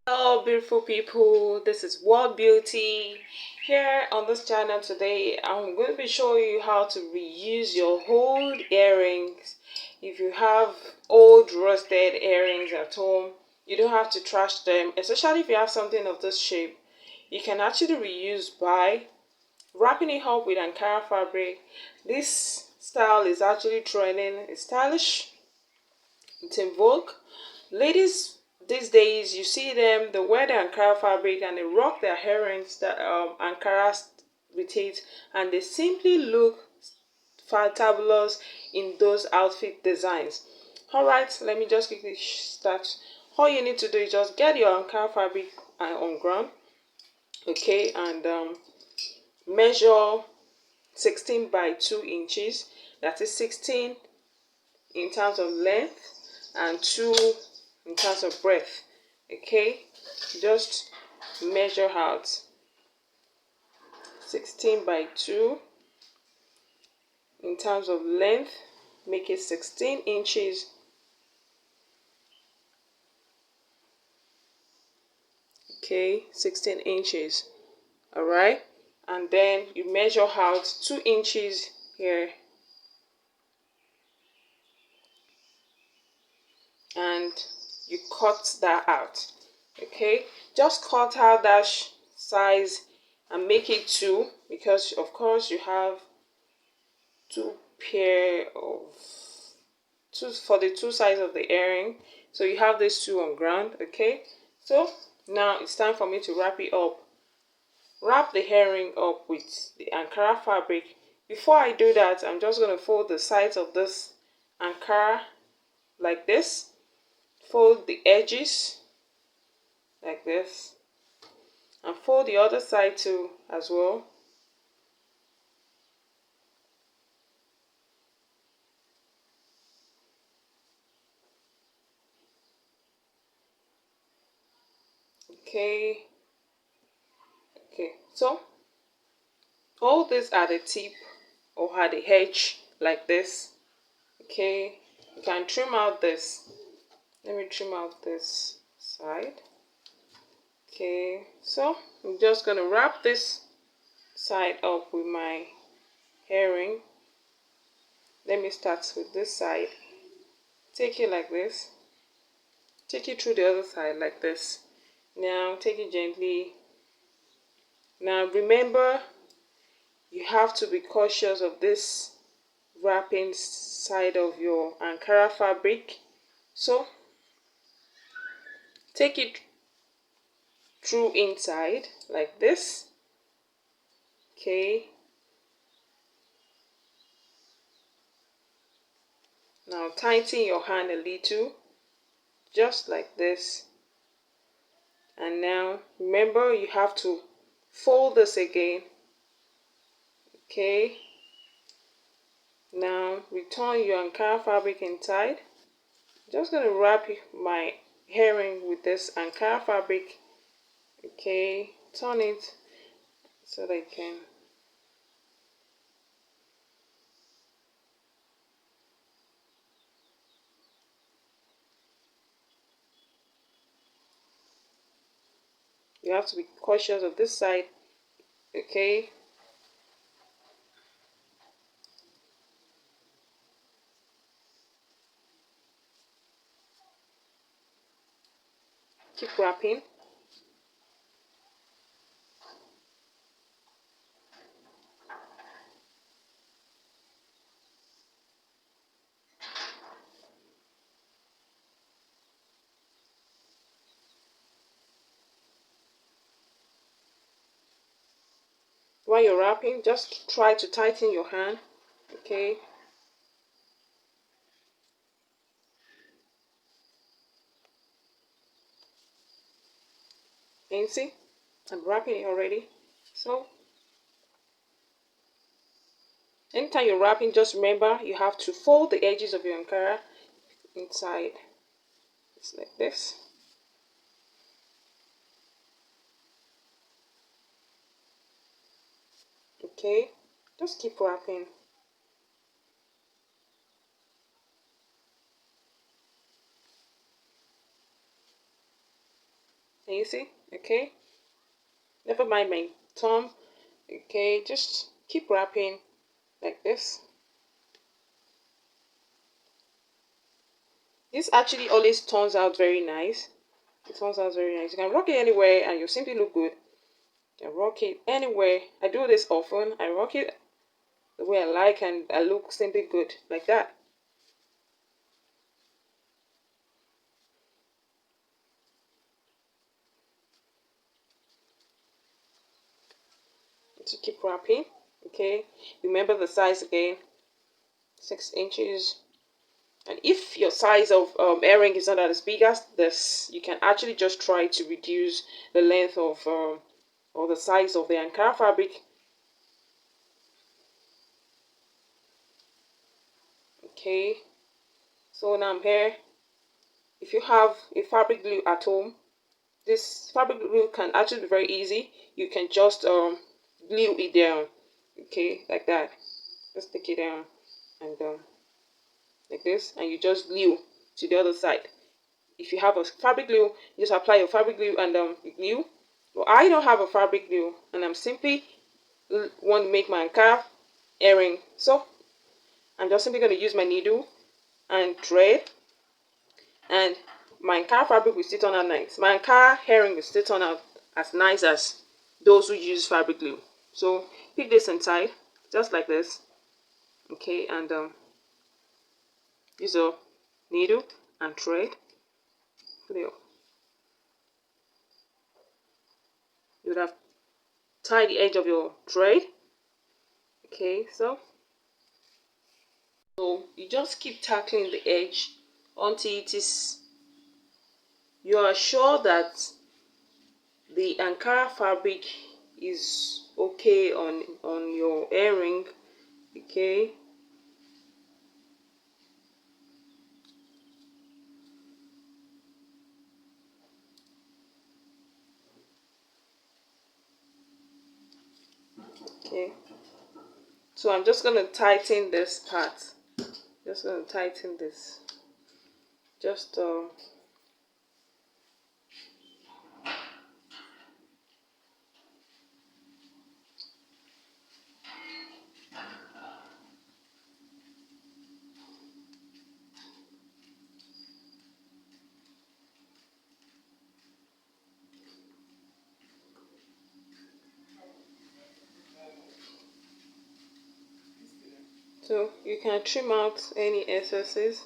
Hello beautiful people, this is World Beauty. Here on this channel today I'm going to be showing you how to reuse your old earrings. If you have old rusted earrings at home, you don't have to trash them, especially if you have something of this shape. You can actually reuse by wrapping it up with Ankara fabric. This style is actually trending, it's stylish, it's in vogue. Ladies these days, you see them, they wear the Ankara fabric and they rock their earrings that Ankara with it, and they simply look fantabulous in those outfit designs. Alright, let me just quickly start. All you need to do is just get your Ankara fabric on ground, okay, and measure 16 by 2 inches. That is 16 in terms of length and 2 in terms of breadth. Okay, just measure out 16 by 2 in terms of length, make it 16 inches. Okay, 16 inches. All right, and then you measure out 2 inches here and you cut that out. Okay, just cut out that size and make it 2, because of course you have 2 pair of two for the 2 sides of the earring, so you have these 2 on ground. Okay, so now it's time for me to wrap it up. Wrap the earring up with the Ankara fabric. Before I do that, I'm just going to fold the sides of this Ankara like this, fold the edges like this, and fold the other side too as well. Okay, so hold this at the tip or at the edge like this. Okay, you can trim out this. Let me trim out this side. Okay, so I'm just gonna wrap this side up with my earring. Let me start with this side. Take it like this. Take it through the other side like this. Now take it gently. Now remember, you have to be cautious of this wrapping side of your Ankara fabric. So take it through inside like this. Okay, now tighten your hand a little, just like this. And now remember, you have to fold this again. Okay, now return your Ankara fabric inside. Just gonna wrap my earring with this Ankara fabric. Okay, turn it so they can. You have to be cautious of this side. Okay, keep wrapping. While you're wrapping, just try to tighten your hand. Okay, and you see, I'm wrapping it already. So anytime you're wrapping, just remember you have to fold the edges of your Ankara inside. It's like this. Okay, just keep wrapping. Can you see? Okay. Never mind my thumb. Okay, just keep wrapping like this. This actually always turns out very nice. It turns out very nice. You can rock it anywhere and you simply look good. You can rock it anywhere. I do this often. I rock it the way I like and I look simply good like that. To keep wrapping. Okay, remember the size again, 6 inches. And if your size of earring is not as big as this, you can actually just try to reduce the length of or the size of the Ankara fabric. Okay, so now I'm here. If you have a fabric glue at home, this fabric glue can actually be very easy. You can just glue it down. Okay, like that. Just stick it down and like this, and you just glue to the other side. If you have a fabric glue, you just apply your fabric glue and glue. Well, I don't have a fabric glue, and I'm simply want to make my Ankara earring. So I'm just simply going to use my needle and thread, and my Ankara fabric will still turn out nice. My Ankara earring will still turn out as nice as those who use fabric glue. So pick this inside, just like this. Okay, and use a needle and thread. Put it up. You would have tied the edge of your thread. Okay, so you just keep tackling the edge until you are sure that the Ankara fabric is okay on your earring. Okay, okay, so I'm just going to tighten this part. Just going to tighten this, just so you can trim out any excesses.